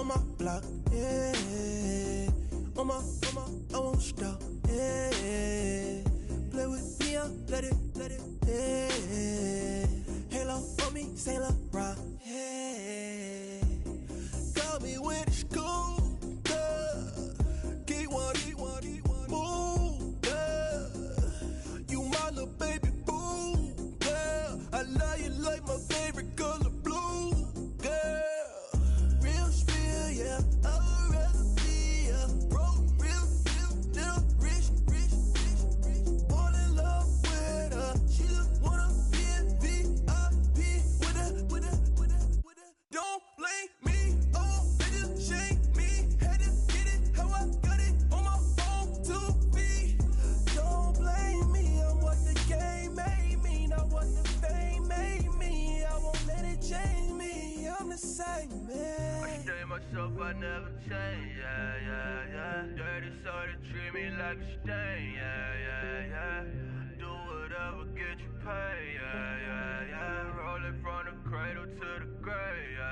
on my block, yeah. On my, I won't stop, yeah. Play with me, let it, yeah. Halo on me, Saint Laurent, yeah. Got me when it's cool, yeah. Keep one, move, yeah. You my little baby boo, yeah. I love you like my favorite color blue, yeah. Real spill, yeah. I'd rather be a broke, real, still rich. Fall in love with her. She just wanna be a VIP with her. Don't blame me, oh, niggas shame me. Had to get it how I got it on my own 2 feet. Don't blame me, I'm what the game made me, not what the fame made me. I won't let it change me, I'm the same man. I stay myself, I never change, yeah. Dirty soul to treat me like a stain, yeah. Do whatever, get you paid, yeah. Roll it from the cradle to the grave, yeah.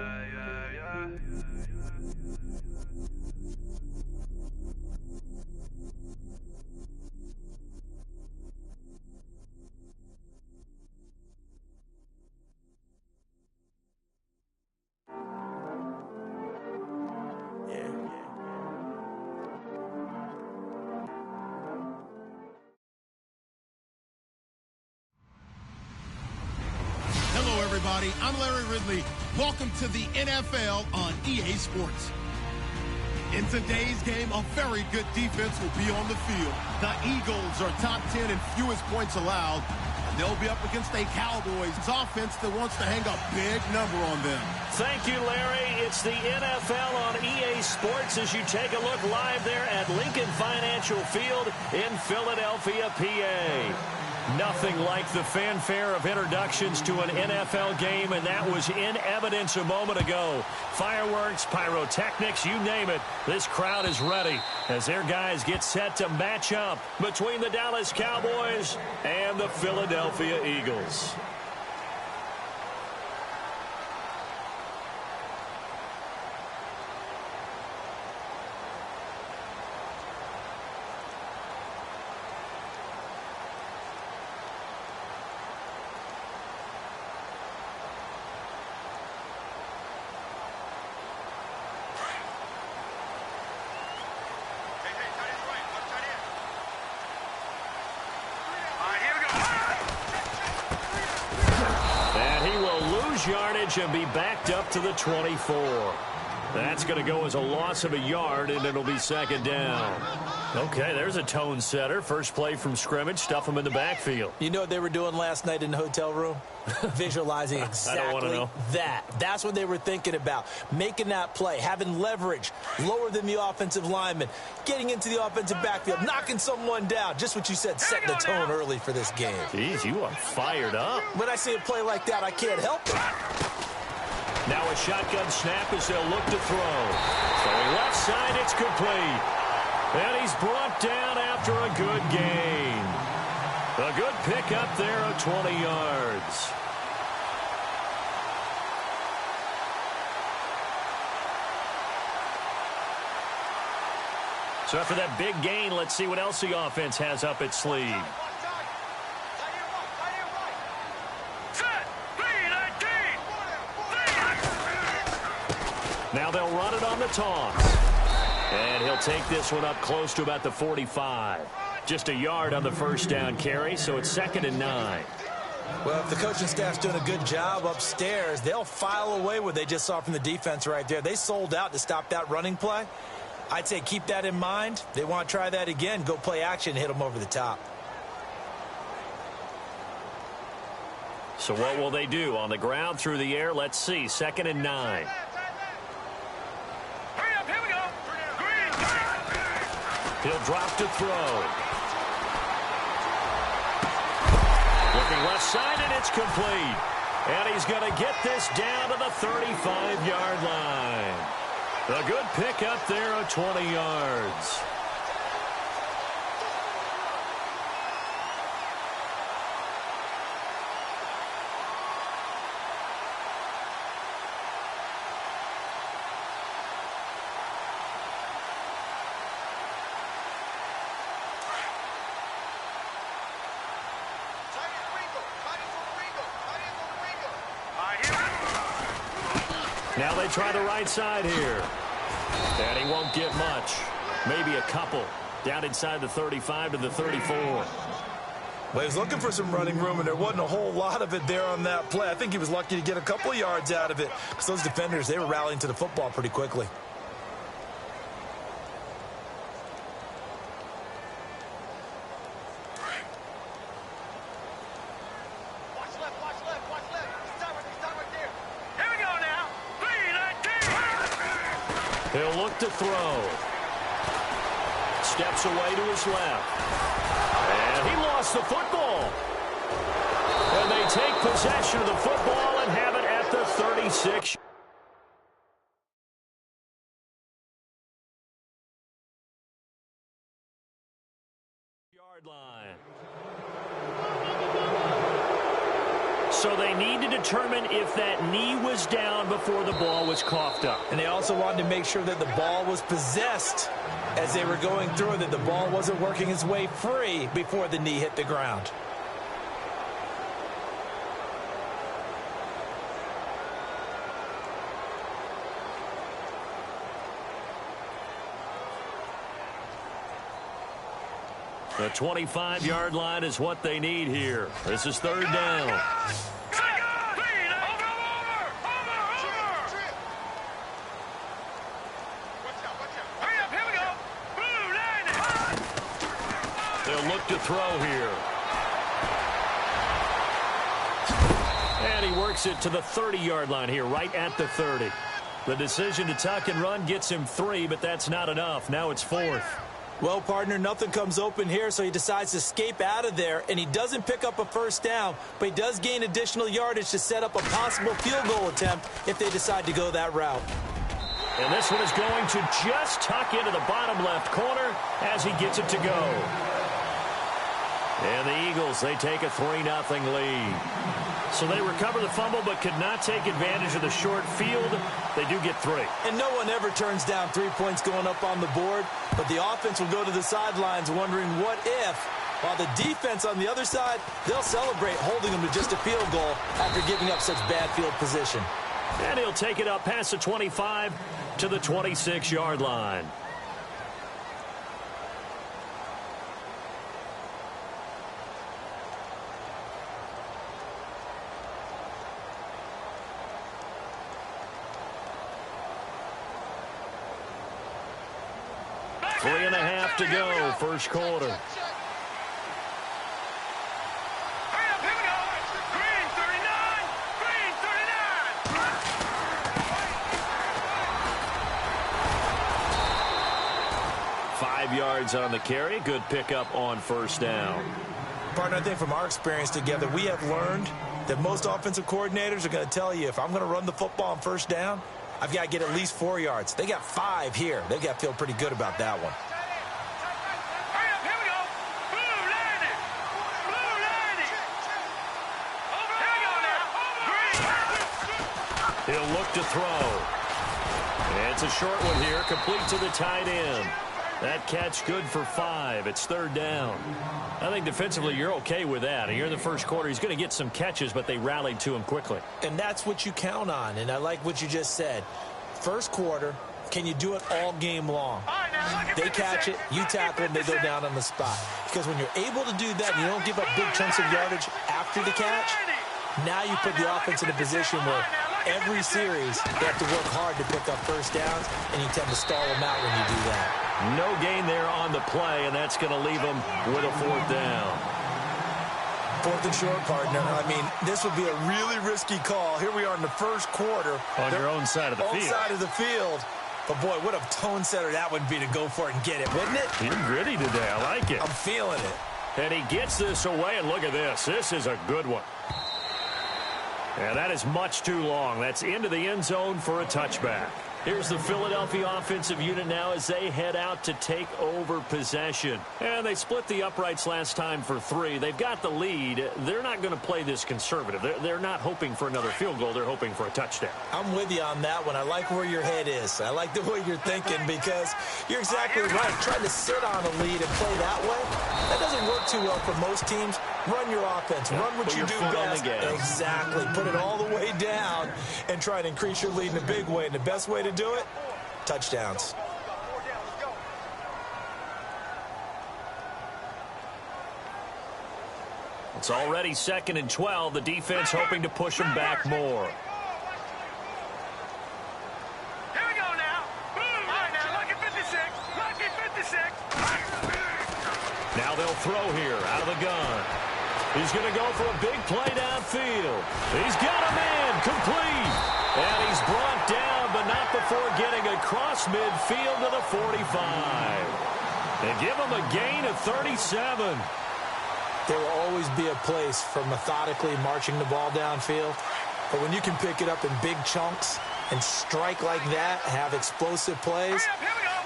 Hello, everybody. I'm Larry Ridley. Welcome to the NFL on EA Sports. In today's game, a very good defense will be on the field. The Eagles are top 10 in fewest points allowed, and they'll be up against a Cowboys offense that wants to hang a big number on them. Thank you, Larry. It's the NFL on EA Sports as you take a look live there at Lincoln Financial Field in Philadelphia, PA. Nothing like the fanfare of introductions to an NFL game, and that was in evidence a moment ago. Fireworks, pyrotechnics, you name it. This crowd is ready as their guys get set to match up between the Dallas Cowboys and the Philadelphia Eagles. Yardage and be backed up to the 24. That's going to go as a loss of a yard, and it'll be second down. Okay, there's a tone setter. First play from scrimmage, stuff them in the backfield. You know what they were doing last night in the hotel room? Visualizing exactly that. That's what they were thinking about. Making that play, having leverage, lower than the offensive lineman, getting into the offensive backfield, knocking someone down. Just what you said, setting the tone early for this game. Jeez, you are fired up. When I see a play like that, I can't help it. Now a shotgun snap as they'll look to throw. Throwing left side, it's complete. And he's brought down after a good gain. A good pickup there of 20 yards. So after that big gain, let's see what else the offense has up its sleeve. Now they'll run it on the toss. And he'll take this one up close to about the 45. Just a yard on the first down carry, so it's 2nd and 9. Well, if the coaching staff's doing a good job upstairs, they'll file away what they just saw from the defense right there. They sold out to stop that running play. I'd say keep that in mind. They want to try that again, go play action, hit them over the top. So what will they do? On the ground, through the air, let's see. 2nd and 9. He'll drop to throw. Looking left side, and it's complete. And he's going to get this down to the 35-yard line. A good pickup there of 20 yards. Now they try the right side here. And he won't get much. Maybe a couple. Down inside the 35 to the 34. Well, he was looking for some running room, and there wasn't a whole lot of it there on that play. I think he was lucky to get a couple of yards out of it because those defenders, they were rallying to the football pretty quickly. He'll look to throw. Steps away to his left. And he lost the football. And they take possession of the football and have it at the 36. Yard line. So they need to determine if that knee was down before the ball was coughed up. And they also wanted to make sure that the ball was possessed as they were going through, that the ball wasn't working its way free before the knee hit the ground. The 25-yard line is what they need here. This is third down. They'll look to throw here. And he works it to the 30-yard line here, right at the 30. The decision to tuck and run gets him 3, but that's not enough. Now it's 4th. Well, partner, nothing comes open here, so he decides to escape out of there, and he doesn't pick up a first down, but he does gain additional yardage to set up a possible field goal attempt if they decide to go that route. And this one is going to just tuck into the bottom left corner as he gets it to go. And the Eagles, they take a 3-0 lead. So they recover the fumble but could not take advantage of the short field. They do get 3. And no one ever turns down 3 points going up on the board, but the offense will go to the sidelines wondering what if, while the defense on the other side, they'll celebrate holding them to just a field goal after giving up such bad field position. And he'll take it up past the 25 to the 26-yard line. Three and a half to go, first quarter. Hurry up, here we go. Green 39. Green 5 yards on the carry. Good pickup on first down. Partner, I think from our experience together, we have learned that most offensive coordinators are going to tell you, if I'm going to run the football on first down, I've got to get at least 4 yards. They got 5 here. They've got to feel pretty good about that one. Hurry up, here we go. Blue landing. Blue landing. Over. Here we go now. Green. He'll look to throw. And it's a short one here, complete to the tight end. That catch good for 5. It's third down. I think defensively you're okay with that. Here in the first quarter, he's going to get some catches, but they rallied to him quickly. And that's what you count on, and I like what you just said. First quarter, can you do it all game long? They catch it, you tackle them, they go down on the spot. Because when you're able to do that and you don't give up big chunks of yardage after the catch, now you put the offense in a position where every series they have to work hard to pick up first downs, and you tend to stall them out when you do that. No gain there on the play, and that's going to leave them with a fourth down. Fourth and short, partner. I mean, this would be a really risky call. Here we are in the first quarter. On your own side of the field. Own side of the field. But, boy, what a tone setter that would be to go for it and get it, wouldn't it? You're gritty today. I like it. I'm feeling it. And he gets this away, and look at this. This is a good one. And that is much too long. That's into the end zone for a touchback. Here's the Philadelphia offensive unit now as they head out to take over possession. And they split the uprights last time for 3. They've got the lead. They're not going to play this conservative. They're not hoping for another field goal. They're hoping for a touchdown. I'm with you on that one. I like where your head is. I like the way you're thinking because you're exactly right. Trying to sit on a lead and play that way, that doesn't work too well for most teams. Run your offense. Run what you do best. Exactly. Put it all the way down and try and increase your lead in a big way. And the best way to do it, touchdowns. It's already 2nd and 12. The defense hoping to push them back more. Here we go now. All right, now, lucky 56. Lucky 56. Now they'll throw here out of the gun. He's going to go for a big play downfield. He's got a man complete. And he's brought down, but not before getting across midfield to the 45. They give him a gain of 37. There will always be a place for methodically marching the ball downfield. But when you can pick it up in big chunks and strike like that, have explosive plays,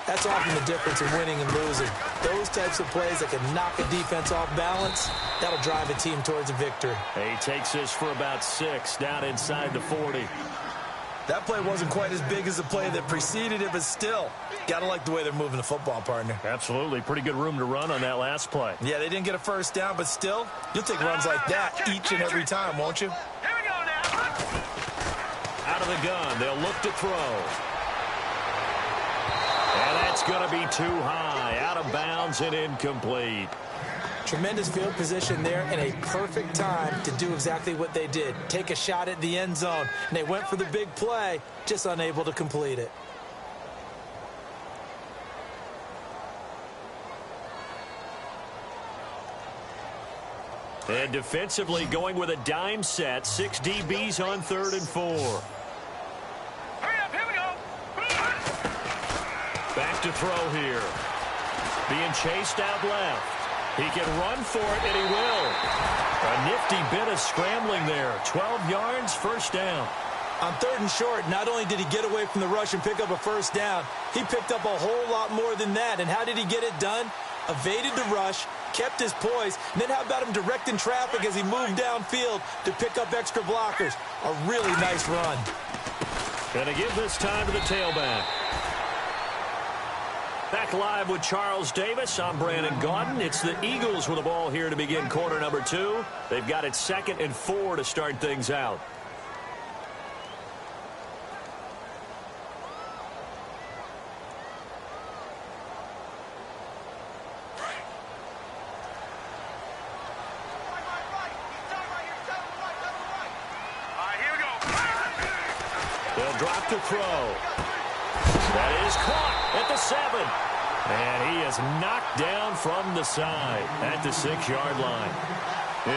that's often the difference in winning and losing. Those types of plays that can knock a defense off balance, that'll drive a team towards a victory. He takes this for about 6 down inside the 40. That play wasn't quite as big as the play that preceded it, but still, got to like the way they're moving the football, partner. Absolutely. Pretty good room to run on that last play. Yeah, they didn't get a first down, but still, you'll take runs like that each and every time, won't you? Here we go now. Out of the gun, they'll look to throw. And that's going to be too high. Out of bounds and incomplete. Tremendous field position there and a perfect time to do exactly what they did. Take a shot at the end zone. And they went for the big play, just unable to complete it. And defensively going with a dime set. 6 DBs on 3rd and 4. Hurry up, here we go. Back to throw here. Being chased out left. He can run for it, and he will. A nifty bit of scrambling there. 12 yards, first down. On 3rd and short, not only did he get away from the rush and pick up a first down, he picked up a whole lot more than that. And how did he get it done? Evaded the rush, kept his poise, and then how about him directing traffic as he moved downfield to pick up extra blockers? A really nice run. Gonna give this time to the tailback. Back live with Charles Davis. I'm Brandon Gaudin. It's the Eagles with the ball here to begin quarter number 2. They've got it 2nd and 4 to start things out. They'll drop to throw. That is caught at the 7. And he is knocked down from the side at the 6-yard line.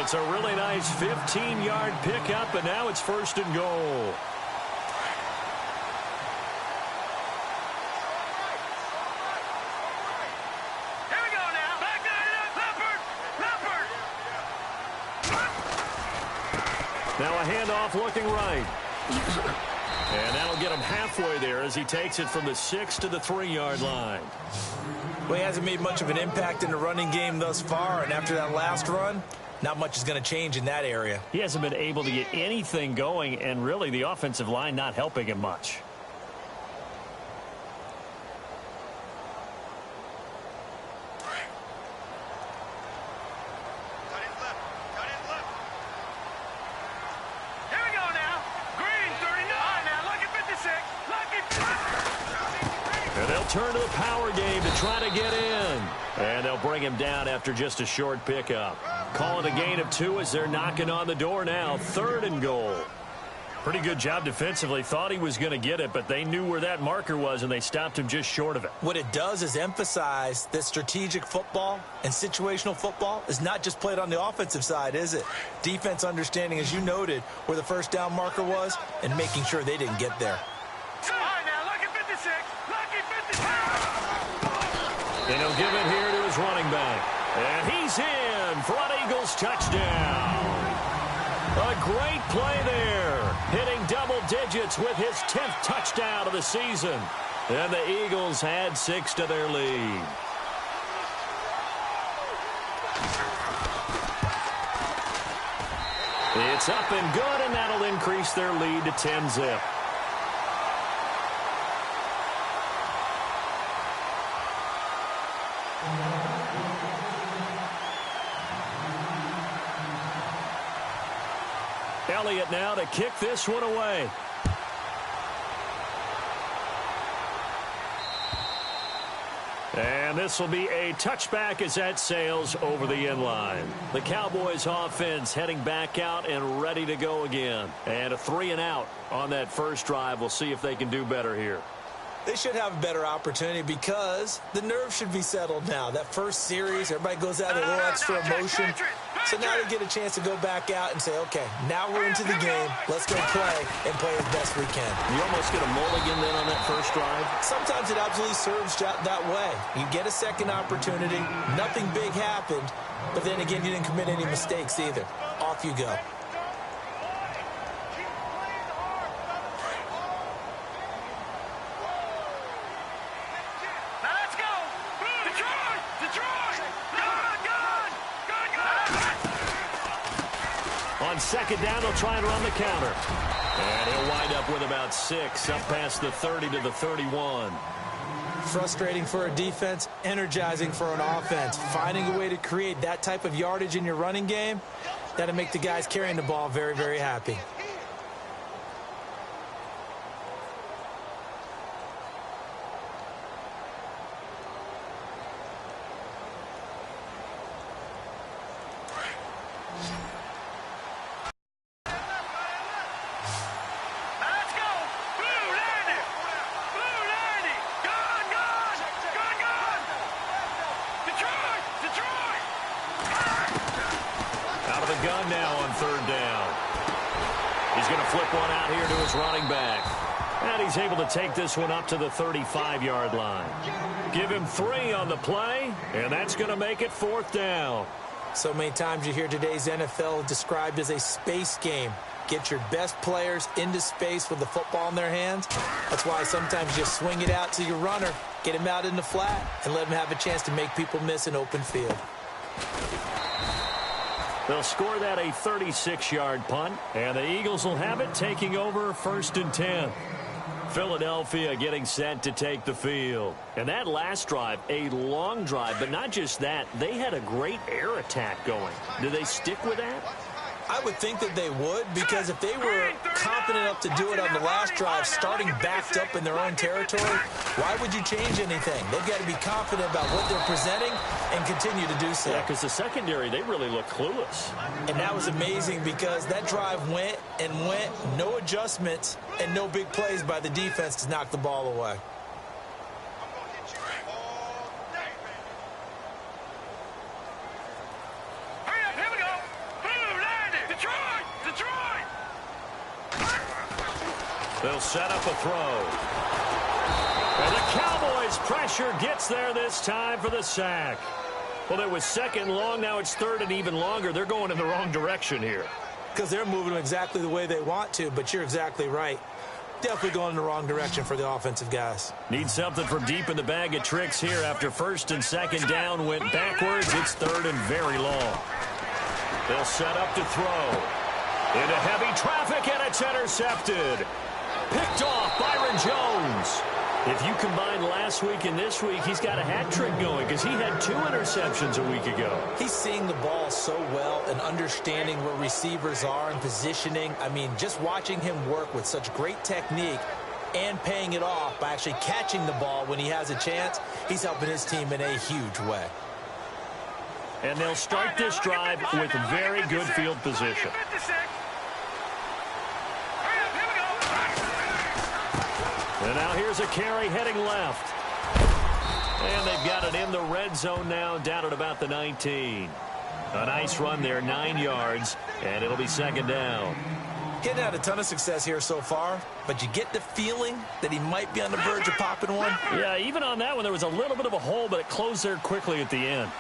It's a really nice 15-yard pickup, and now it's 1st and goal. Here we go now. Back Leopard. Now a handoff looking right. And that'll get him halfway there as he takes it from the 6 to the 3-yard line. Well, he hasn't made much of an impact in the running game thus far, and after that last run, not much is going to change in that area. He hasn't been able to get anything going, and really the offensive line not helping him much. Turn to the power game to try to get in. And they'll bring him down after just a short pickup. Calling a gain of 2 as they're knocking on the door now. 3rd and goal. Pretty good job defensively. Thought he was going to get it, but they knew where that marker was, and they stopped him just short of it. What it does is emphasize that strategic football and situational football is not just played on the offensive side, is it? Defense understanding, as you noted, where the first down marker was and making sure they didn't get there. And he'll give it here to his running back. And he's in for an Eagles touchdown. A great play there. Hitting double digits with his 10th touchdown of the season. And the Eagles add 6 to their lead. It's up and good, and that'll increase their lead to 10-zip. Elliott now to kick this one away. And this will be a touchback as that sails over the end line. The Cowboys offense heading back out and ready to go again. And a 3-and-out on that first drive. We'll see if they can do better here. They should have a better opportunity because the nerves should be settled now. That first series, everybody goes out with a little extra emotion. So now they get a chance to go back out and say, okay, now we're into the game. Let's go play and play as best we can. You almost get a mulligan then on that first drive? Sometimes it absolutely serves that way. You get a second opportunity. Nothing big happened. But then again, you didn't commit any mistakes either. Off you go. On second down, they'll try and run the counter. And he'll wind up with about 6, up past the 30 to the 31. Frustrating for a defense, energizing for an offense. Finding a way to create that type of yardage in your running game, that'll make the guys carrying the ball very, very happy. Gun now on third down. He's going to flip one out here to his running back. And he's able to take this one up to the 35-yard line. Give him 3 on the play, and that's going to make it 4th down. So many times you hear today's NFL described as a space game. Get your best players into space with the football in their hands. That's why sometimes you just swing it out to your runner, get him out in the flat, and let him have a chance to make people miss an open field. They'll score that a 36-yard punt, and the Eagles will have it taking over 1st and 10. Philadelphia getting set to take the field. And that last drive, a long drive, but not just that, they had a great air attack going. Do they stick with that? I would think that they would, because if they were confident enough to do it on the last drive, starting backed up in their own territory, why would you change anything? They've got to be confident about what they're presenting and continue to do so. Yeah, because the secondary, they really look clueless. And that was amazing because that drive went and went, no adjustments and no big plays by the defense to knock the ball away. They'll set up a throw. And the Cowboys' pressure gets there this time for the sack. Well, it was 2nd and long. Now it's 3rd and even longer. They're going in the wrong direction here. Because they're moving exactly the way they want to, but you're exactly right. Definitely going in the wrong direction for the offensive guys. Need something from deep in the bag of tricks here. After 1st and 2nd down went backwards, it's 3rd and very long. They'll set up to throw. Into heavy traffic, and it's intercepted. Picked off Byron Jones. If you combine last week and this week, he's got a hat trick going because he had 2 interceptions a week ago. He's seeing the ball so well and understanding where receivers are and positioning. I mean, just watching him work with such great technique and paying it off by actually catching the ball when he has a chance, he's helping his team in a huge way. And they'll start this drive with very good field position. And now here's a carry heading left. And they've got it in the red zone now, down at about the 19. A nice run there, 9 yards, and it'll be 2nd down. Getting had a ton of success here so far, but you get the feeling that he might be on the verge of popping one. Yeah, even on that one, there was a little bit of a hole, but it closed there quickly at the end.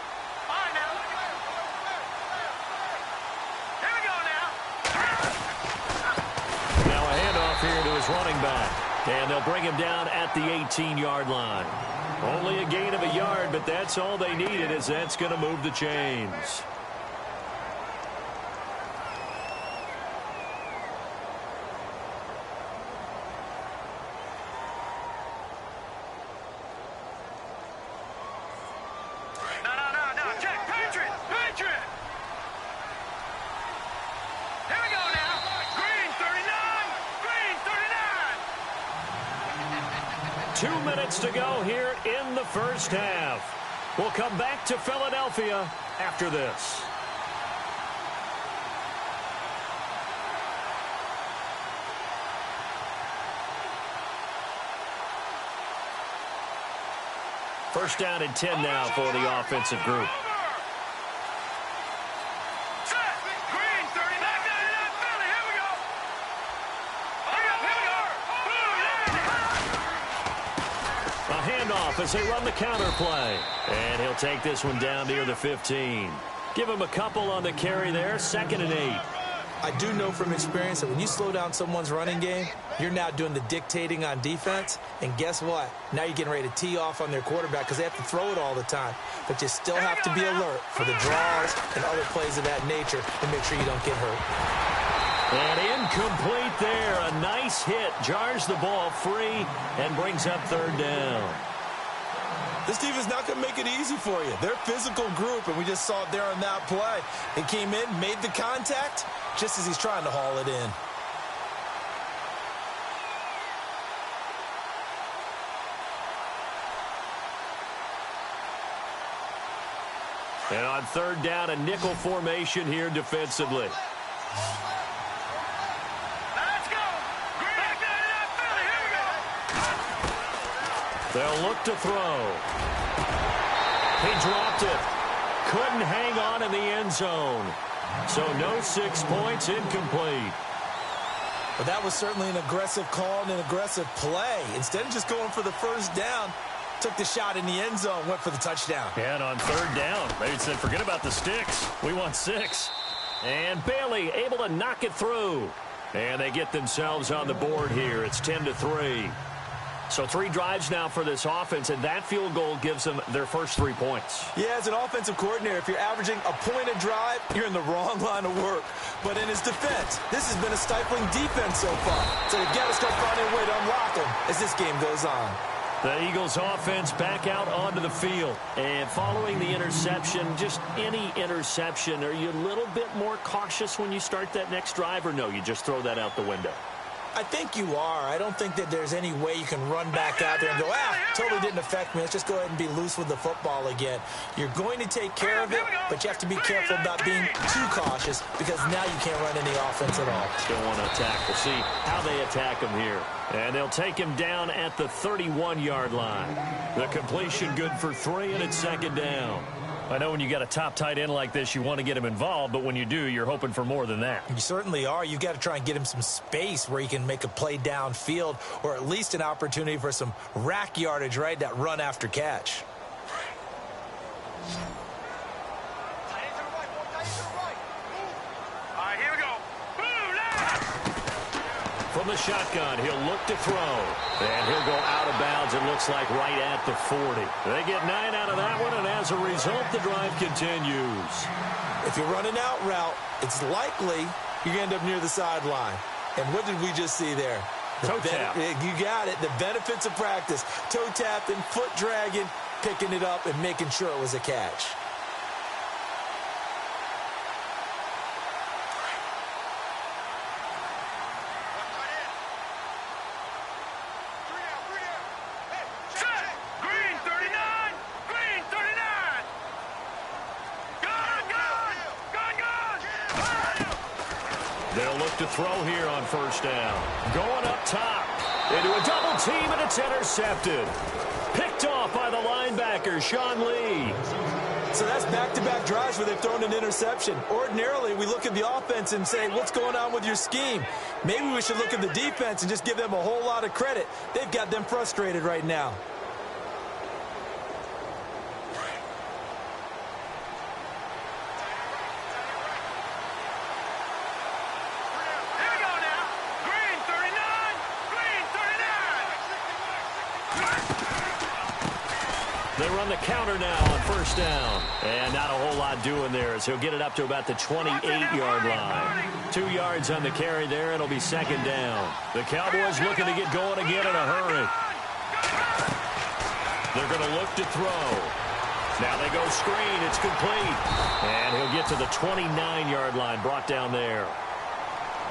Now a handoff here to his running back. And they'll bring him down at the 18-yard line. Only a gain of a yard, but that's all they needed, as that's going to move the chains. No. Check. Patriot. Here we go now. 2 minutes to go here in the first half. We'll come back to Philadelphia after this. First down and 10 now for the offensive group. A handoff as they run the counter play. And he'll take this one down near the 15. Give him a couple on the carry there. 2nd and 8. I do know from experience that when you slow down someone's running game, you're now doing the dictating on defense. And guess what? Now you're getting ready to tee off on their quarterback because they have to throw it all the time. But you still have to be alert for the draws and other plays of that nature and make sure you don't get hurt. And incomplete there. A nice hit. Jars the ball free and brings up 3rd down. This team is not going to make it easy for you. They're a physical group, and we just saw it there on that play. He came in, made the contact, just as he's trying to haul it in. And on 3rd down, a nickel formation here defensively. They'll look to throw. He dropped it. Couldn't hang on in the end zone. So no 6 points, incomplete. But that was certainly an aggressive call and an aggressive play. Instead of just going for the first down, took the shot in the end zone, went for the touchdown. Yeah, and on 3rd down, they said, forget about the sticks. We want 6. And Bailey able to knock it through. And they get themselves on the board here. It's 10-3. So 3 drives now for this offense, and that field goal gives them their first 3 points. Yeah, as an offensive coordinator, if you're averaging a point a drive, you're in the wrong line of work. But in his defense, this has been a stifling defense so far. So they've got to start finding a way to unlock them as this game goes on. The Eagles offense back out onto the field. And following the interception, just any interception, are you a little bit more cautious when you start that next drive, or no, you just throw that out the window? I think you are. I don't think that there's any way you can run back out there and go, totally didn't affect me. Let's just go ahead and be loose with the football again. You're going to take care of it, but you have to be careful about being too cautious because now you can't run any offense at all. Still want to attack. We'll see how they attack him here. And they'll take him down at the 31-yard line. The completion good for 3, and it's 2nd down. I know when you got a top tight end like this, you want to get him involved, but when you do, you're hoping for more than that. You certainly are. You've got to try and get him some space where he can make a play downfield or at least an opportunity for some rack yardage, right, that run after catch. All right, here we go. From the shotgun, he'll look to throw. And he'll go out of bounds, it looks like, right at the 40. They get 9 out of that one, and as a result, the drive continues. If you run an out route, it's likely you're going to end up near the sideline. And what did we just see there? Toe tap. You got it. The benefits of practice. Toe tapping, foot dragging, picking it up, and making sure it was a catch. They'll look to throw here on 1st down. Going up top into a double team, and it's intercepted. Picked off by the linebacker, Sean Lee. So that's back-to-back drives where they've thrown an interception. Ordinarily, we look at the offense and say, what's going on with your scheme? Maybe we should look at the defense and just give them a whole lot of credit. They've got them frustrated right now. They run the counter now on 1st down. And not a whole lot doing there as he'll get it up to about the 28-yard line. 2 yards on the carry there. It'll be 2nd down. The Cowboys looking to get going again in a hurry. They're going to look to throw. Now they go screen. It's complete. And he'll get to the 29-yard line, brought down there.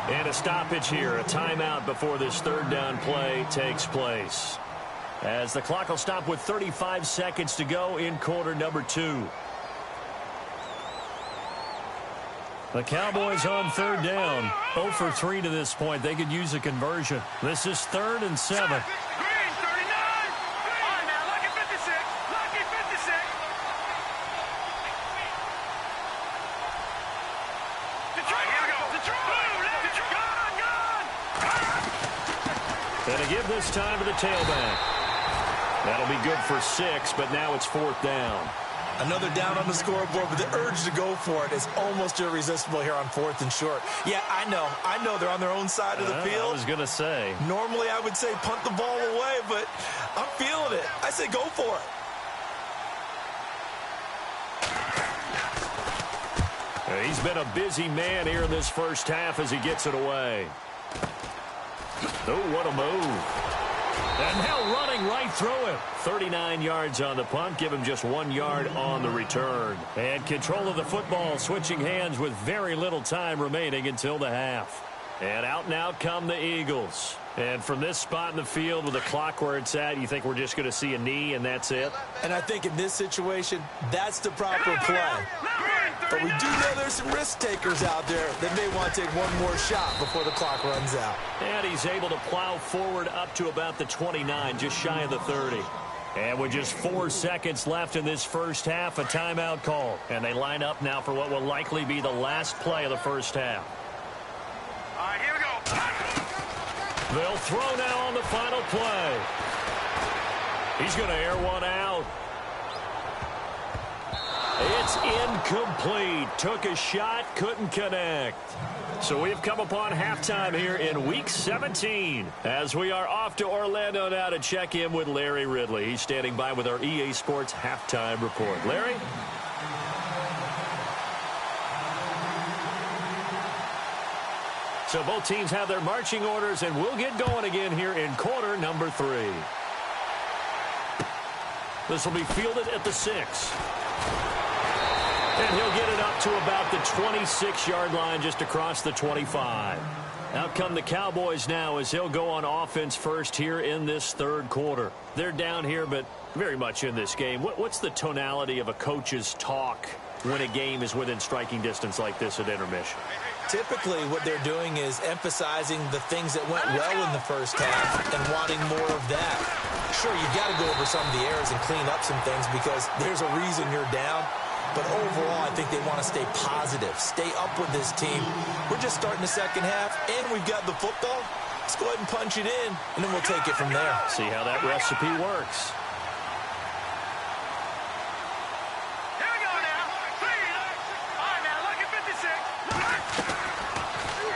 And a stoppage here, a timeout before this 3rd down play takes place. as the clock will stop with 35 seconds to go in quarter number 2. The Cowboys on third down. 0 for 3 to this point. They could use a conversion. This is 3rd and 7. And to give this time to the tailback. That'll be good for 6, but now it's 4th down. Another down on the scoreboard, but the urge to go for it is almost irresistible here on 4th and short. Yeah, I know they're on their own side of the field. I was going to say. Normally I would say punt the ball away, but I'm feeling it. I say go for it. He's been a busy man here in this first half as he gets it away. Oh, what a move. And now running right through it. 39 yards on the punt. Give him just 1 yard on the return. And control of the football, switching hands with very little time remaining until the half. And out come the Eagles. And from this spot in the field with the clock where it's at, you think we're just going to see a knee and that's it? And I think in this situation, that's the proper play. But we do know there's some risk takers out there that may want to take one more shot before the clock runs out. And he's able to plow forward up to about the 29, just shy of the 30. And with just 4 seconds left in this first half, a timeout call. And they line up now for what will likely be the last play of the first half. All right, here we go. They'll throw now on the final play. He's going to air one out. It's incomplete. Took a shot, couldn't connect. So we've come upon halftime here in Week 17 as we are off to Orlando now to check in with Larry Ridley. He's standing by with our EA Sports halftime report. Larry? So both teams have their marching orders, and we'll get going again here in quarter number 3. This will be fielded at the 6. And he'll get it up to about the 26-yard line, just across the 25. Out come the Cowboys now as he'll go on offense first here in this third quarter. They're down here, but very much in this game. What's the tonality of a coach's talk when a game is within striking distance like this at intermission? Typically, what they're doing is emphasizing the things that went well in the first half and wanting more of that. Sure, you've got to go over some of the errors and clean up some things because there's a reason you're down. But overall, I think they want to stay positive, stay up with this team. We're just starting the second half, and we've got the football. Let's go ahead and punch it in, and then we'll take it from there. See how that recipe works. Here we go now. Please. All right, now, look at 56.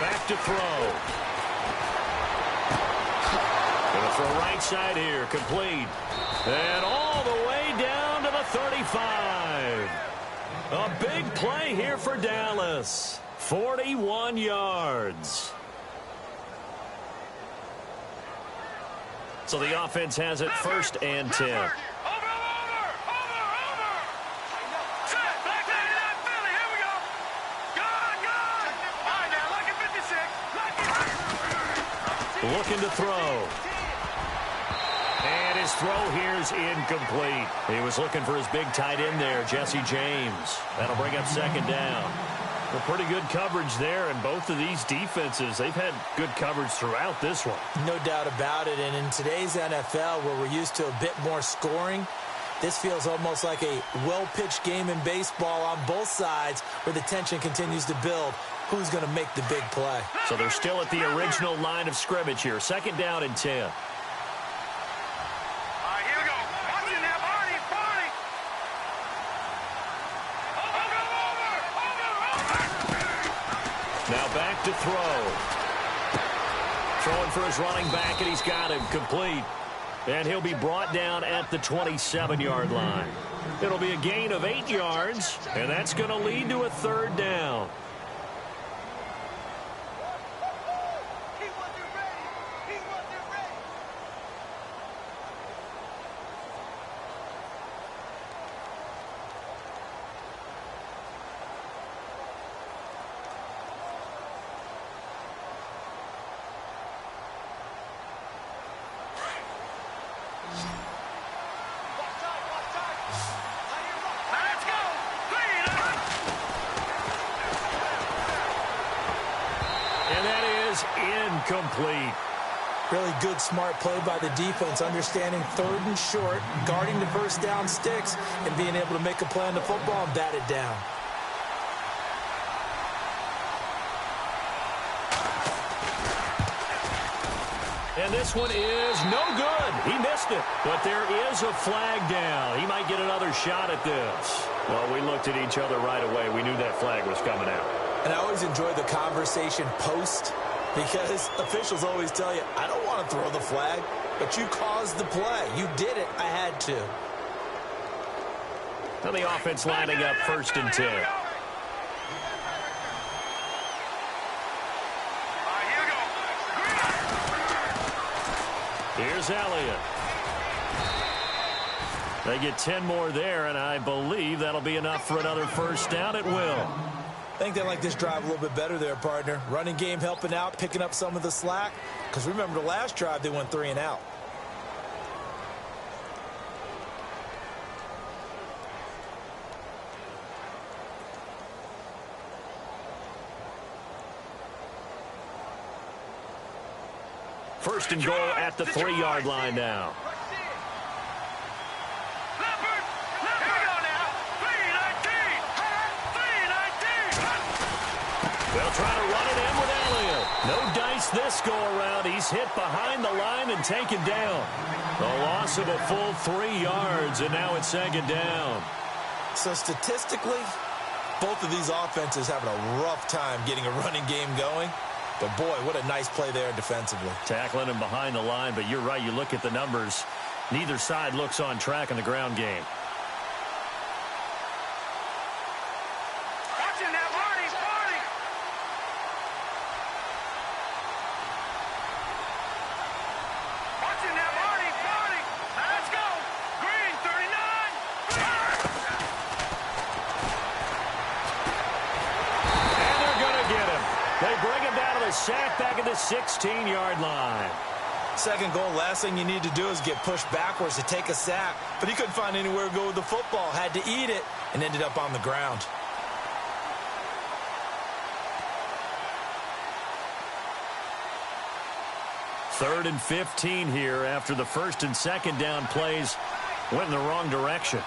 Back to throw. Gonna throw right side here, complete. And all the way down to the 35. A big play here for Dallas. 41 yards. So the offense has it first and 10. Over. Set. Black 99 Philly. Here we go. Good. All right, now, look at 56. Looking to throw. And his throw here is incomplete. He was looking for his big tight end there, Jesse James. That'll bring up second down. Well, pretty good coverage there, and both of these defenses, they've had good coverage throughout this one. No doubt about it, and in today's NFL, where we're used to a bit more scoring, this feels almost like a well-pitched game in baseball on both sides where the tension continues to build. Who's going to make the big play? So they're still at the original line of scrimmage here. Second down and 10. Now back to throw. Throwing for his running back, and he's got him complete. And he'll be brought down at the 27-yard line. It'll be a gain of 8 yards, and that's going to lead to a third down. Right. incomplete. Really good, smart play by the defense, understanding 3rd and short, guarding the first down sticks, and being able to make a play on the football and bat it down. And this one is no good. He missed it. But there is a flag down. He might get another shot at this. Well, we looked at each other right away. We knew that flag was coming out. And I always enjoy the conversation post, because officials always tell you, I don't want to throw the flag, but you caused the play. You did it. I had to. And the offense lining up 1st and 10. Here's Elliott. They get 10 more there, and I believe that'll be enough for another first down. It will. I think they like this drive a little bit better there, partner. Running game helping out, picking up some of the slack. Because remember the last drive, they went 3 and out. First and goal at the 3-yard line now. They'll try to run it in with Elliott. No dice this go-around. He's hit behind the line and taken down. A loss of a full 3 yards, and now it's 2nd down. So statistically, both of these offenses having a rough time getting a running game going. But, boy, what a nice play there defensively. Tackling him behind the line, but you're right. You look at the numbers. Neither side looks on track in the ground game. Sack back at the 16-yard line. 2nd goal, last thing you need to do is get pushed backwards to take a sack. But he couldn't find anywhere to go with the football. Had to eat it and ended up on the ground. Third and 15 here after the 1st and 2nd down plays went in the wrong direction.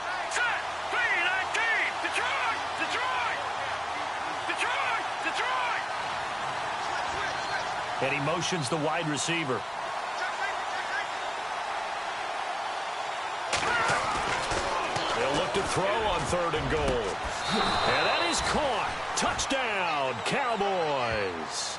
And he motions the wide receiver. They'll look to throw on 3rd and goal. And that is caught. Touchdown, Cowboys.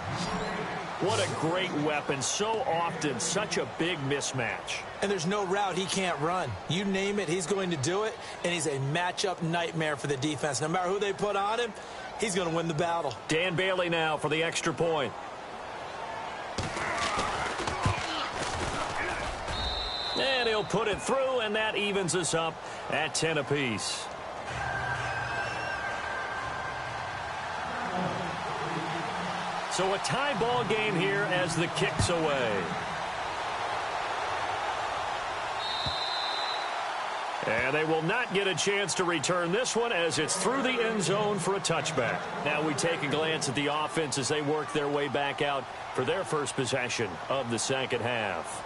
What a great weapon. So often, such a big mismatch. And there's no route he can't run. You name it, he's going to do it. And he's a matchup nightmare for the defense. No matter who they put on him, he's going to win the battle. Dan Bailey now for the extra point. And he'll put it through, and that evens us up at 10 apiece. So a tie ball game here as the kick's away. And they will not get a chance to return this one as it's through the end zone for a touchback. Now we take a glance at the offense as they work their way back out for their first possession of the 2nd half.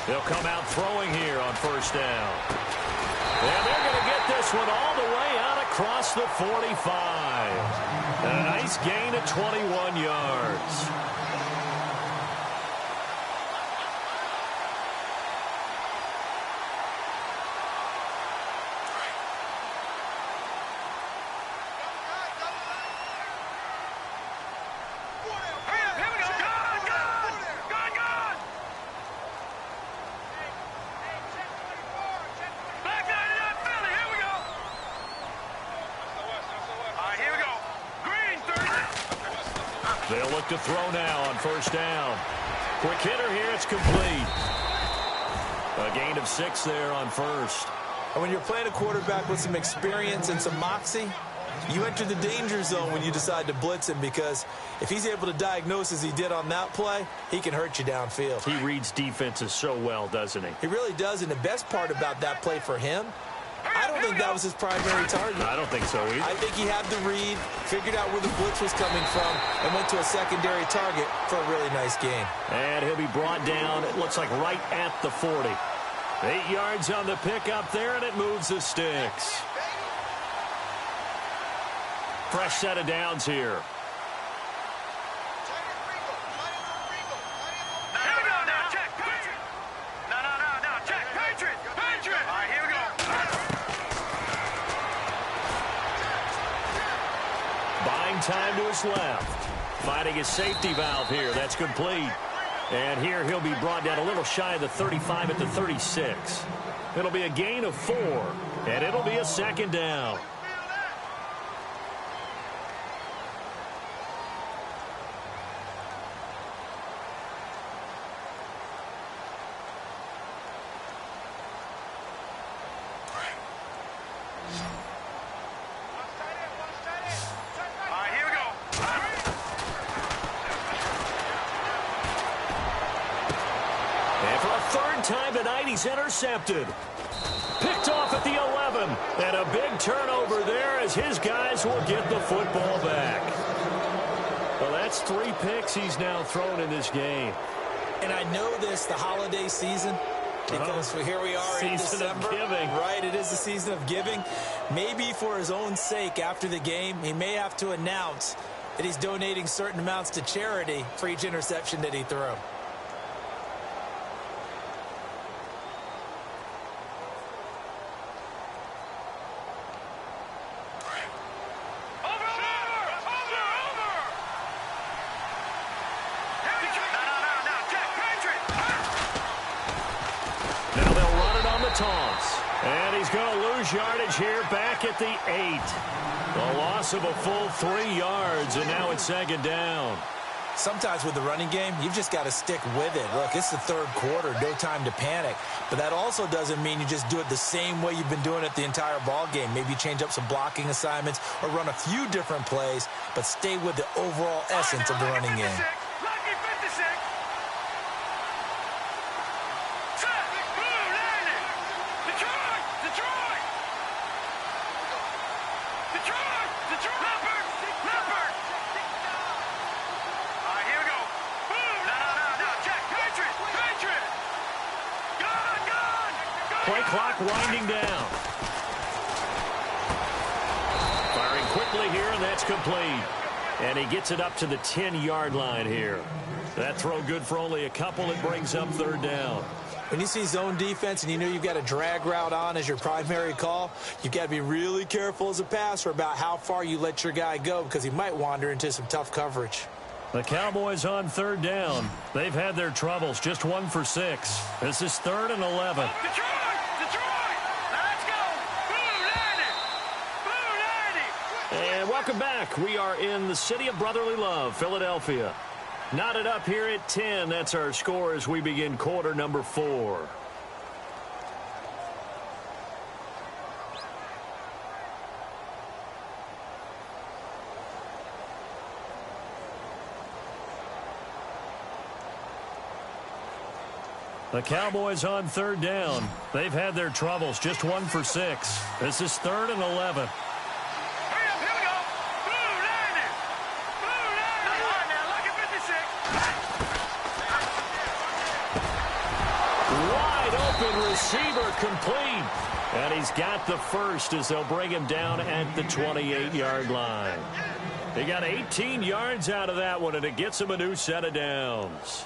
They'll come out throwing here on 1st down. And they're going to get this one all the way out across the 45. A nice gain of 21 yards. They'll look to throw now on 1st down. Quick hitter here, it's complete. A gain of 6 there on 1st. And when you're playing a quarterback with some experience and some moxie, You enter the danger zone when you decide to blitz him, because if he's able to diagnose as he did on that play, he can hurt you downfield. He reads defenses so well, doesn't he? He really does, and the best part about that play for him, I don't think that was his primary target. I don't think so either. I think he had the read, figured out where the blitz was coming from, and went to a secondary target for a really nice game. And he'll be brought down, it looks like right at the 40. 8 yards on the pickup there, and it moves the sticks. Fresh set of downs here. Buying time to his left. Finding his safety valve here. That's complete. And here he'll be brought down a little shy of the 35 at the 36. It'll be a gain of 4, and it'll be a second down. Time tonight, he's intercepted. Picked off at the 11. And a big turnover there as his guys will get the football back. Well, that's 3 picks he's now thrown in this game. And I know this, the holiday season, because here we are in December. Season of giving. Right, it is the season of giving. Maybe for his own sake after the game, he may have to announce that he's donating certain amounts to charity for each interception that he threw. Toss. And he's going to lose yardage here back at the 8. A loss of a full 3 yards, and now it's second down. Sometimes with the running game, you've just got to stick with it. Look, it's the third quarter, no time to panic. But that also doesn't mean you just do it the same way you've been doing it the entire ball game. Maybe change up some blocking assignments or run a few different plays, but stay with the overall essence of the running game. Play clock winding down. Firing quickly here, and that's complete. And he gets it up to the 10-yard line here. That throw good for only a couple. It brings up third down. When you see zone defense and you know you've got a drag route on as your primary call, you've got to be really careful as a passer about how far you let your guy go, because he might wander into some tough coverage. The Cowboys on third down. They've had their troubles, just 1 for 6. This is 3rd and 11. And welcome back. We are in the city of brotherly love, Philadelphia. Knotted up here at 10. That's our score as we begin quarter number 4. The Cowboys on third down. They've had their troubles, just 1 for 6. This is 3rd and 11. Receiver complete. And he's got the first as they'll bring him down at the 28-yard line. He got 18 yards out of that one, and it gets him a new set of downs.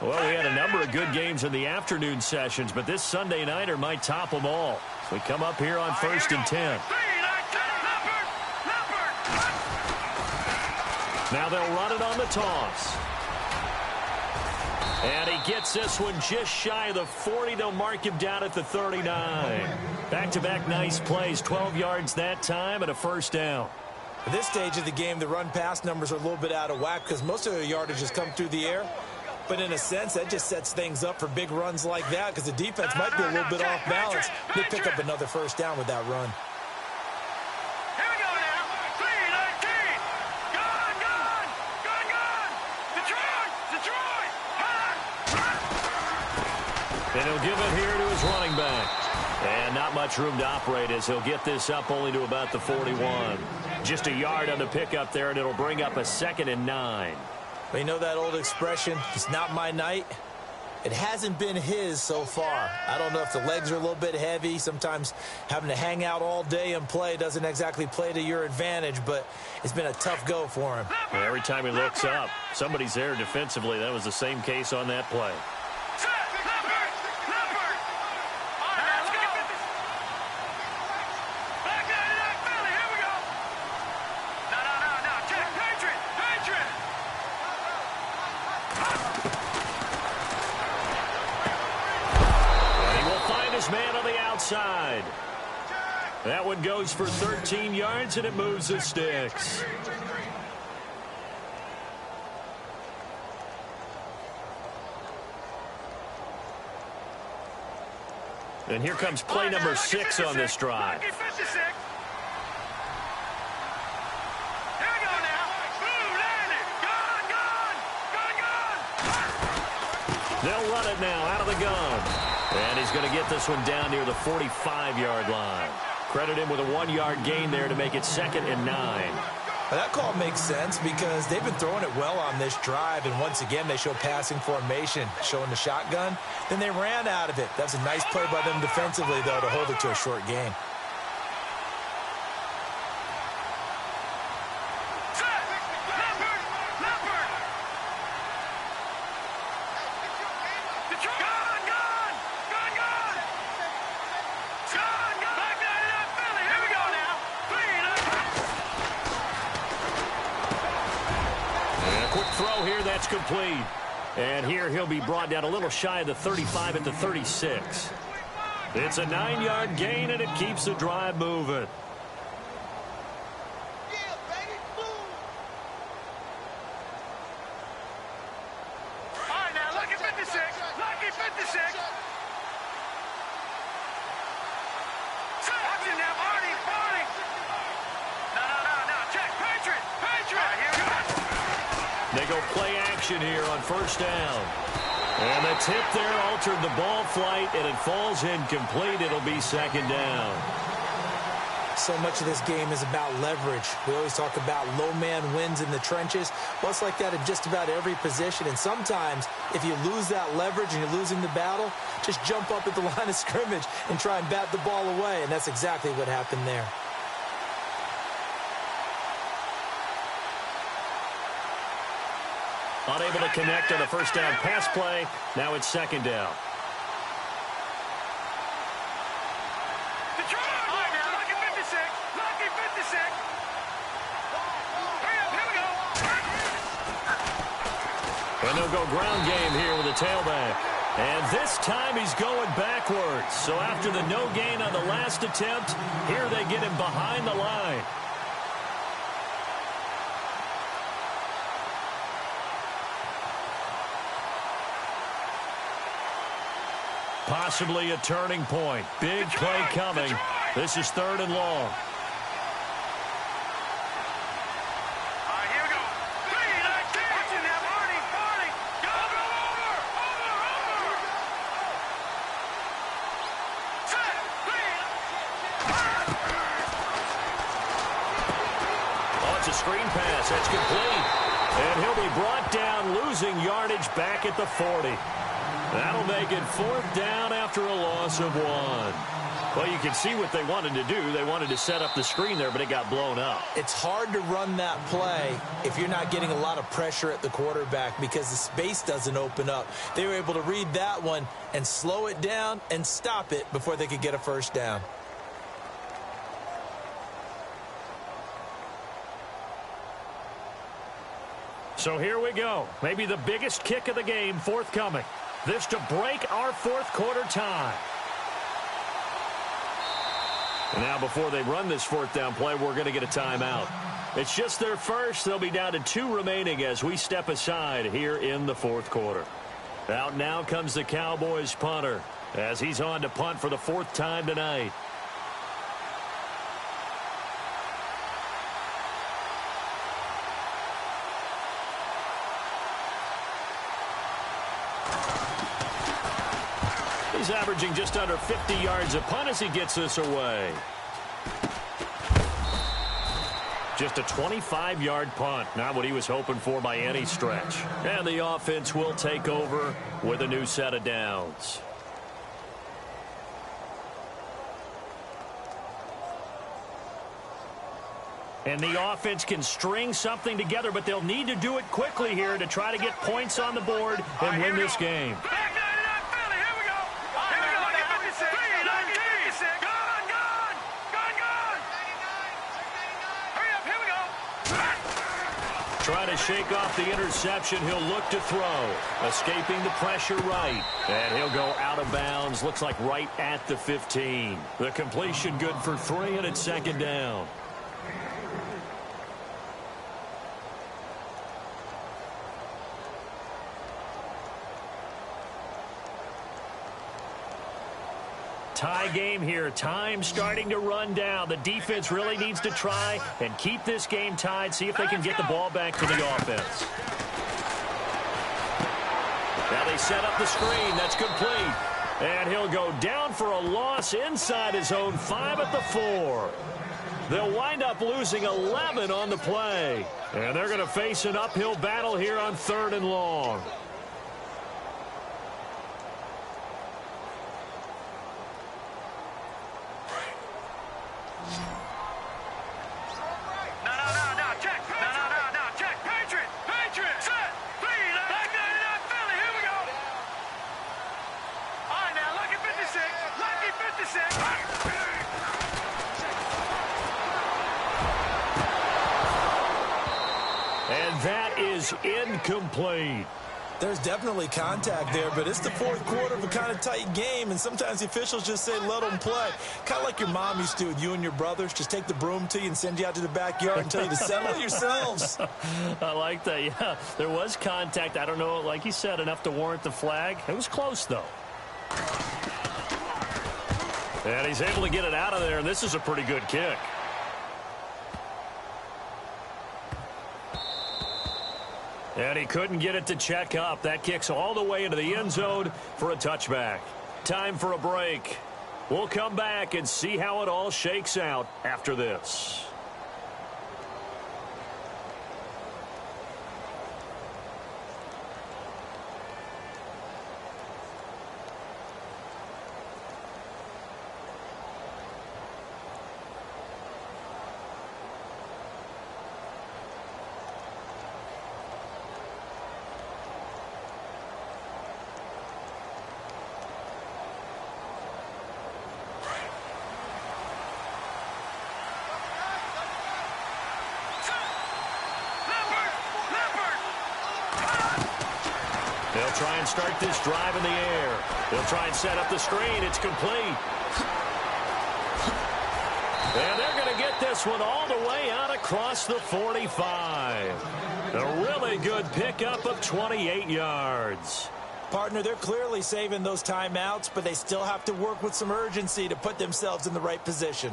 Well, we had a number of good games in the afternoon sessions, but this Sunday nighter might top them all. So we come up here on 1st and 10. Now they'll run it on the toss. And he gets this one just shy of the 40. They'll mark him down at the 39. Back-to-back nice plays, 12 yards that time and a first down. At this stage of the game, the run-pass numbers are a little bit out of whack because most of their yardage has come through the air. But in a sense, that just sets things up for big runs like that because the defense might be a little bit off balance. They pick up another first down with that run. Here we go now. 3-19. Gone. Detroit. And he'll give it here to his running back. And not much room to operate as he'll get this up only to about the 41. Just a yard on the pickup there, and it'll bring up a 2nd and 9. Well, you know that old expression, it's not my night? It hasn't been his so far. I don't know if the legs are a little bit heavy. Sometimes having to hang out all day and play doesn't exactly play to your advantage, but it's been a tough go for him. And every time he looks up, somebody's there defensively. That was the same case on that play. Side. That one goes for 13 yards, and it moves the sticks. And here comes play number 6 on this drive. They'll run it now out of the gun. And he's going to get this one down near the 45-yard line. Credit him with a 1-yard gain there to make it 2nd and 9. Well, that call makes sense because they've been throwing it well on this drive, and once again they show passing formation, showing the shotgun. Then they ran out of it. That's a nice play by them defensively, though, to hold it to a short gain. Complete. And here he'll be brought down a little shy of the 35 at the 36. It's a 9-yard gain, and it keeps the drive moving. All right, now, lucky 56. Lucky 56. Watch it now, Barney. No. Check. Patriot. Here we go. They go play action here on first down. And the tip there altered the ball flight, and it falls incomplete. It'll be 2nd down. So much of this game is about leverage. We always talk about low man wins in the trenches. Well, it's like that in just about every position. And sometimes, if you lose that leverage and you're losing the battle, just jump up at the line of scrimmage and try and bat the ball away. And that's exactly what happened there. Unable to connect on the first down pass play. Now it's 2nd down. Detroit! All right, now, lucky 56. Lucky 56. Hurry up, here we go. And they'll go ground game here with a tailback. And this time he's going backwards. So after the no gain on the last attempt, here they get him behind the line. Possibly a turning point. Big play coming. This is 3rd and long. All right, here we go. 3-19. Watch it now, Barney. Go, over. Set. 3. Oh, it's a screen pass. That's complete. And he'll be brought down, losing yardage back at the 40. That'll make it 4th down after a loss of 1. Well, you can see what they wanted to do. They wanted to set up the screen there, but it got blown up. It's hard to run that play if you're not getting a lot of pressure at the quarterback because the space doesn't open up. They were able to read that one and slow it down and stop it before they could get a first down. So here we go. Maybe the biggest kick of the game forthcoming. This to break our 4th quarter tie. And now before they run this 4th down play, we're going to get a timeout. It's just their first. They'll be down to 2 remaining as we step aside here in the fourth quarter. Out now comes the Cowboys punter as he's on to punt for the 4th time tonight. He's averaging just under 50 yards a punt as he gets this away. Just a 25-yard punt, not what he was hoping for by any stretch. And the offense will take over with a new set of downs. And the offense can string something together, but they'll need to do it quickly here to try to get points on the board and win this game. Trying to shake off the interception. He'll look to throw. Escaping the pressure right. And he'll go out of bounds. Looks like right at the 15. The completion good for 3, and it's 2nd down. Tie game here. Time starting to run down. The defense really needs to try and keep this game tied. See if they can get the ball back to the offense. Now they set up the screen. That's complete. And he'll go down for a loss inside his own 5 at the 4. They'll wind up losing 11 on the play. And they're going to face an uphill battle here on 3rd and long. And that is incomplete. There's definitely contact there, but it's the 4th quarter of a kind of tight game, and sometimes the officials just say let them play. Kind of like your mom used to with you and your brothers. Just take the broom to you and send you out to the backyard and tell you to settle yourselves. I like that, yeah. There was contact. I don't know, like you said, enough to warrant the flag. It was close, though. And he's able to get it out of there, and this is a pretty good kick. And he couldn't get it to check up. That kicks all the way into the end zone for a touchback. Time for a break. We'll come back and see how it all shakes out after this. They'll try and start this drive in the air. They'll try and set up the screen. It's complete. And they're going to get this one all the way out across the 45. A really good pickup of 28 yards. Partner, they're clearly saving those timeouts, but they still have to work with some urgency to put themselves in the right position.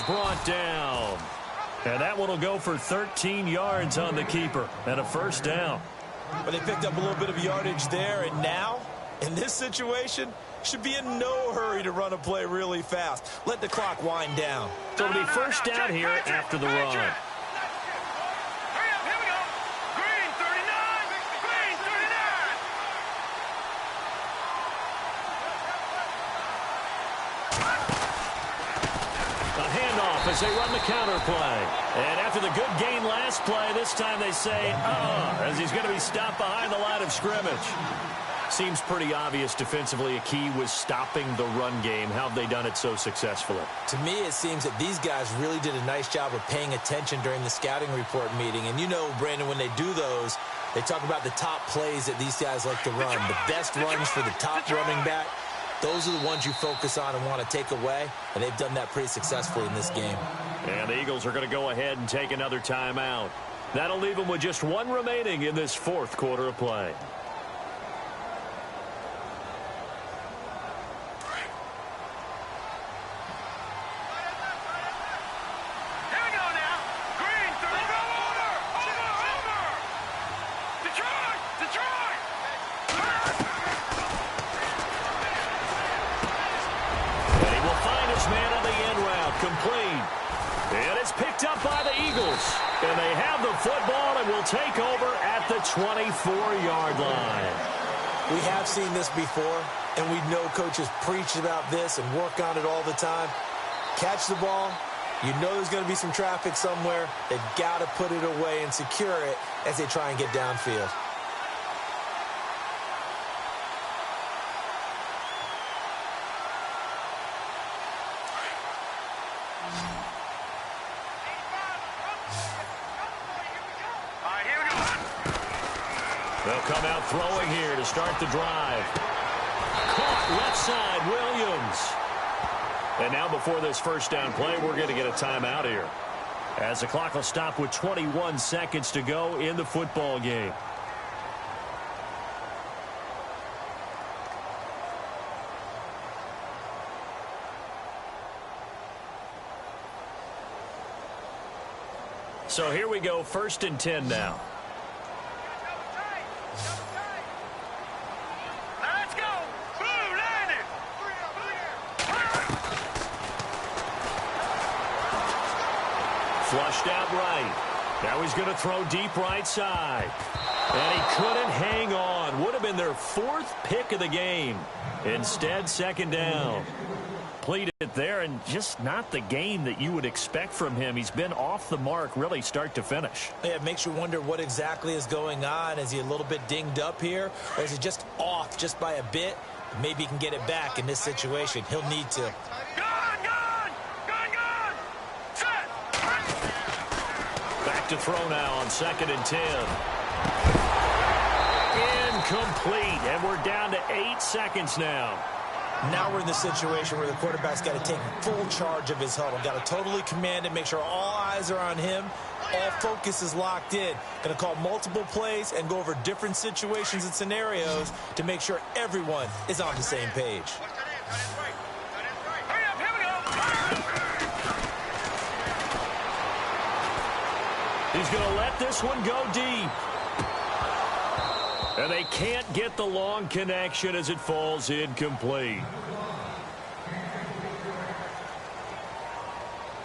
Brought down. And that one will go for 13 yards on the keeper and a 1st down. But they picked up a little bit of yardage there, and now, in this situation, should be in no hurry to run a play really fast. Let the clock wind down. So it'll be 1st down here after the run. As they run the counter play. And after the good gain last play, this time they say, as he's going to be stopped behind the line of scrimmage. Seems pretty obvious defensively a key was stopping the run game. How have they done it so successfully? To me, it seems that these guys really did a nice job of paying attention during the scouting report meeting. And you know, Brandon, when they do those, they talk about the top plays that these guys like to run. The best runs for the top running back, those are the ones you focus on and want to take away. And they've done that pretty successfully in this game. And the Eagles are going to go ahead and take another timeout. That'll leave them with just one remaining in this fourth quarter of play. And they have the football and will take over at the 24-yard line. We have seen this before, and we know coaches preach about this and work on it all the time. Catch the ball. You know there's going to be some traffic somewhere. They've got to put it away and secure it as they try and get downfield. They'll come out throwing here to start the drive. Caught left side, Williams. And now before this first down play, we're going to get a timeout here, as the clock will stop with 21 seconds to go in the football game. So here we go, 1st and 10 now. Flushed out right. Now he's going to throw deep right side. And he couldn't hang on. Would have been their 4th pick of the game. Instead, 2nd down. Completed there, and just not the game that you would expect from him. He's been off the mark really start to finish. Yeah, it makes you wonder what exactly is going on. Is he a little bit dinged up here, or is he just off just by a bit? Maybe he can get it back in this situation. He'll need to. Back to throw now on 2nd and 10. Incomplete, and we're down to 8 seconds now. Now we're in the situation where the quarterback's got to take full charge of his huddle. Got to totally command it, make sure all eyes are on him. All focus is locked in. Going to call multiple plays and go over different situations and scenarios to make sure everyone is on the same page. He's going to let this one go deep. And they can't get the long connection as it falls incomplete.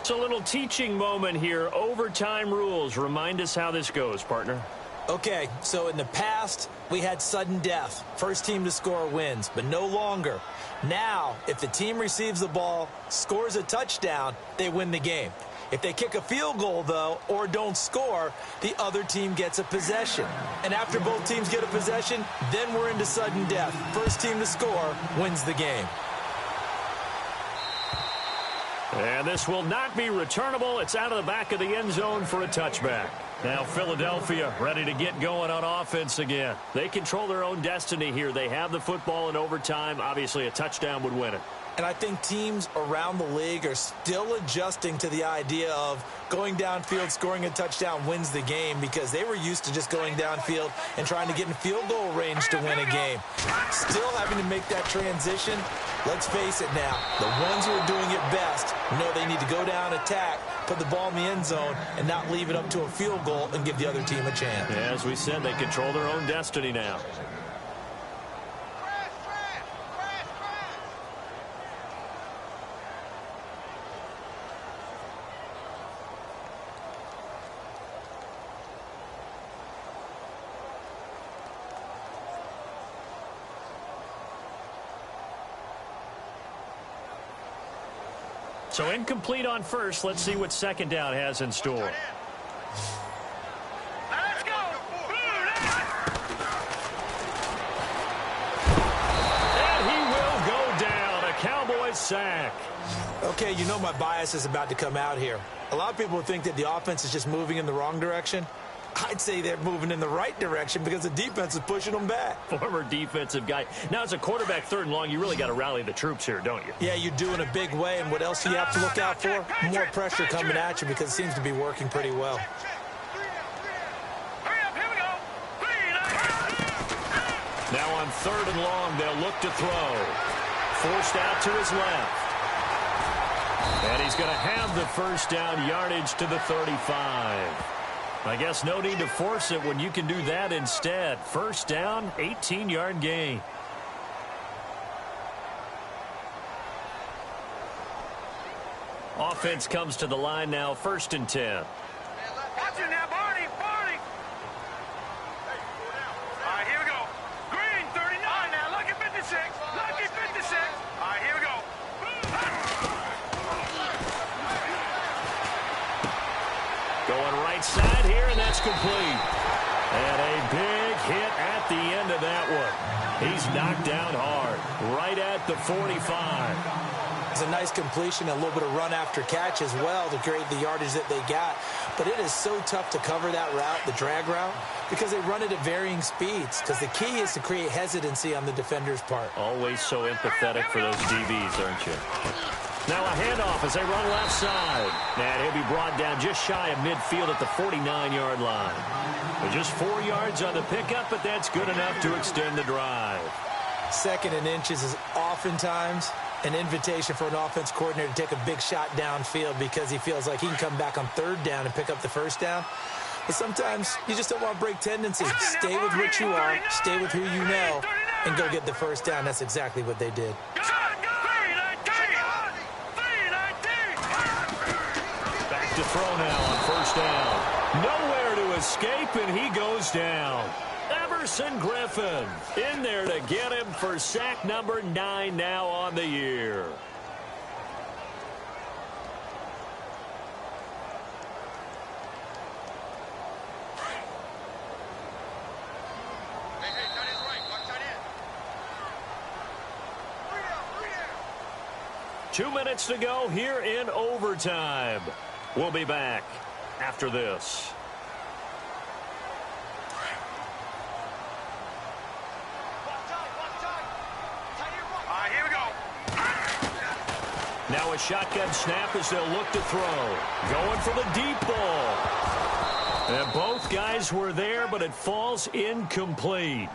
It's a little teaching moment here. Overtime rules. Remind us how this goes, partner. Okay, so in the past, we had sudden death. First team to score wins, but no longer. Now, if the team receives the ball, scores a touchdown, they win the game. If they kick a field goal, though, or don't score, the other team gets a possession. And after both teams get a possession, then we're into sudden death. First team to score wins the game. And this will not be returnable. It's out of the back of the end zone for a touchback. Now Philadelphia ready to get going on offense again. They control their own destiny here. They have the football in overtime. Obviously, a touchdown would win it. And I think teams around the league are still adjusting to the idea of going downfield, scoring a touchdown wins the game, because they were used to just going downfield and trying to get in field goal range to win a game. Still having to make that transition. Let's face it now, the ones who are doing it best know they need to go down, attack, put the ball in the end zone, and not leave it up to a field goal and give the other team a chance. Yeah, as we said, they control their own destiny now. So incomplete on first. Let's see what 2nd down has in store. sack. Okay, you know my bias is about to come out here. A lot of people think that the offense is just moving in the wrong direction. I'd say they're moving in the right direction because the defense is pushing them back. Former defensive guy. Now, as a quarterback, 3rd and long, you really got to rally the troops here, don't you? Yeah, you do in a big way. And what else do you have to look out for? More pressure coming at you because it seems to be working pretty well. Now on 3rd and long, they'll look to throw. Forced out to his left. And he's going to have the first down, yardage to the 35. I guess no need to force it when you can do that instead. First down, 18-yard gain. Offense comes to the line now, 1st and 10. Watch it now, Barney. All right, here we go. Green, 39. All right, now, lucky 56. Lucky 56. All right, here we go. Going right side here, and that's complete. And a big hit at the end of that one. He's knocked down hard, right at the 45. It's a nice completion, a little bit of run after catch as well to create the yardage that they got. But it is so tough to cover that route, the drag route, because they run it at varying speeds. Because the key is to create hesitancy on the defender's part. Always so empathetic for those DBs, aren't you? Now a handoff as they run left side. And he'll be brought down just shy of midfield at the 49-yard line. With just 4 yards on the pickup, but that's good enough to extend the drive. 2nd and inches is oftentimes an invitation for an offense coordinator to take a big shot downfield because he feels like he can come back on 3rd down and pick up the first down. But sometimes you just don't want to break tendencies. Stay with what you are, stay with who you know, and go get the first down. That's exactly what they did. Back to throw now on 1st down. Nowhere to escape, and he goes down. Everson Griffin in there to get him for sack number 9 now on the year. Two minutes to go here in overtime. We'll be back after this. Now a shotgun snap as they'll look to throw. Going for the deep ball. And both guys were there, but it falls incomplete.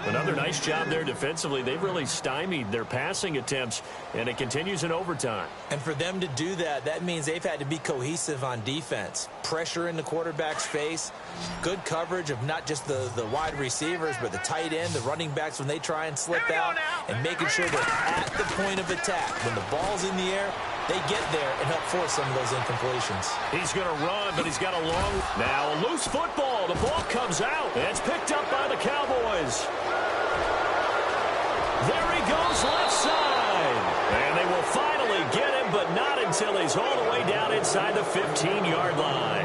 Another nice job there defensively. They've really stymied their passing attempts, and it continues in overtime. And for them to do that, that means they've had to be cohesive on defense. Pressure in the quarterback's face, good coverage of not just the wide receivers, but the tight end, the running backs when they try and slip out, and making sure that at the point of attack, when the ball's in the air, they get there and help force some of those incompletions. He's going to run, but he's got a long... Now a loose football. The ball comes out. It's picked up by the Cowboys. There he goes left side. And they will finally get him, but not until he's all the way down inside the 15-yard line.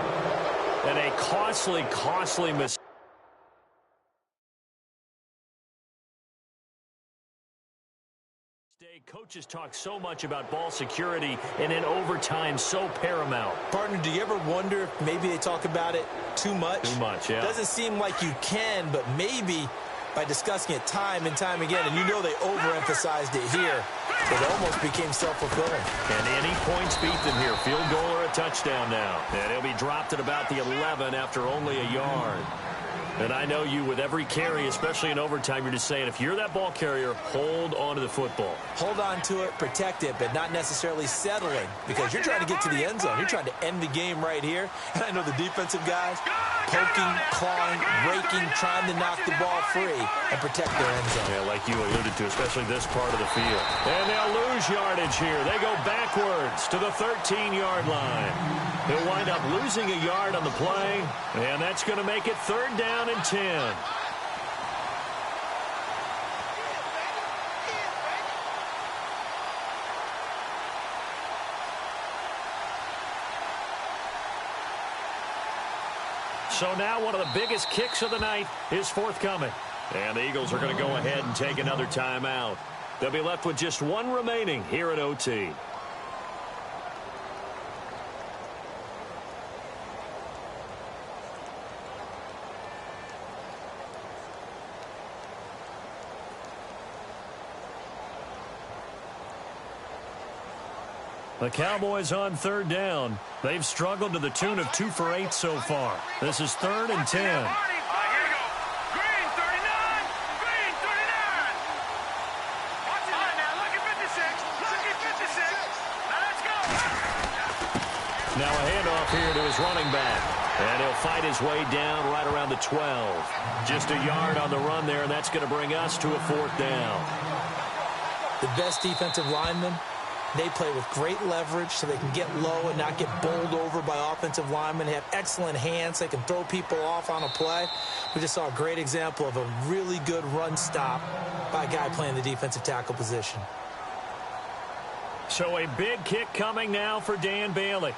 And a costly mistake. Coaches talk so much about ball security, and in overtime, so paramount. Partner, do you ever wonder if maybe they talk about it too much? Too much, yeah. Doesn't seem like you can, but maybe by discussing it time and time again, and you know they overemphasized it here, it almost became self-fulfilling. And any points beat them here, field goal or a touchdown now. And he'll be dropped at about the 11 after only a yard. And I know you, with every carry, especially in overtime, you're just saying, if you're that ball carrier, hold on to the football. Hold on to it, protect it, but not necessarily settling, because you're trying to get to the end zone. You're trying to end the game right here. And I know the defensive guys poking, clawing, raking, trying to knock the ball free and protect their end zone. Yeah, like you alluded to, especially this part of the field. And they'll lose yardage here. They go backwards to the 13-yard line. He'll wind up losing a yard on the play, and that's going to make it 3rd down and 10. So now one of the biggest kicks of the night is forthcoming. And the Eagles are going to go ahead and take another timeout. They'll be left with just one remaining here at OT. The Cowboys on third down. They've struggled to the tune of 2 for 8 so far. This is 3rd and 10. Here we go. Green 39. Green 39. Watch it now. Look at 56. Look at 56. Now let's go. Now a handoff here to his running back. And he'll fight his way down right around the 12. Just a yard on the run there, and that's going to bring us to a 4th down. The best defensive linemen, they play with great leverage so they can get low and not get bowled over by offensive linemen. They have excellent hands. They can throw people off on a play. We just saw a great example of a really good run stop by a guy playing the defensive tackle position. So a big kick coming now for Dan Bailey.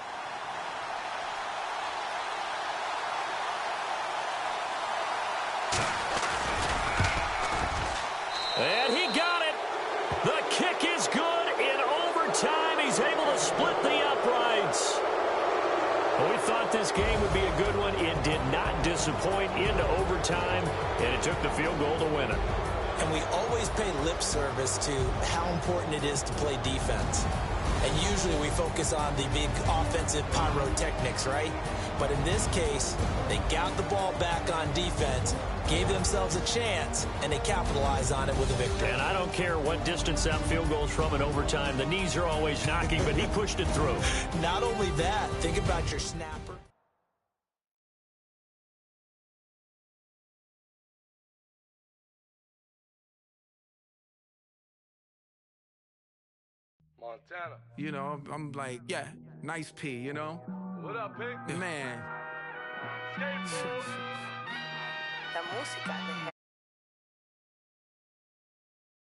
And he got it. The kick is good. Time he's able to split the uprights. Well, we thought this game would be a good one. It did not disappoint into overtime, and it took the field goal to win it. And we always pay lip service to how important it is to play defense. And usually we focus on the big offensive pyrotechnics, right? But in this case, they got the ball back on defense, gave themselves a chance, and they capitalized on it with a victory. And I don't care what distance that field goes from in overtime. The knees are always knocking, but he pushed it through. Not only that, think about your snapper. Montana. You know, I'm like, yeah, nice P, you know? What up, Pink? Man. Skateboard. La música de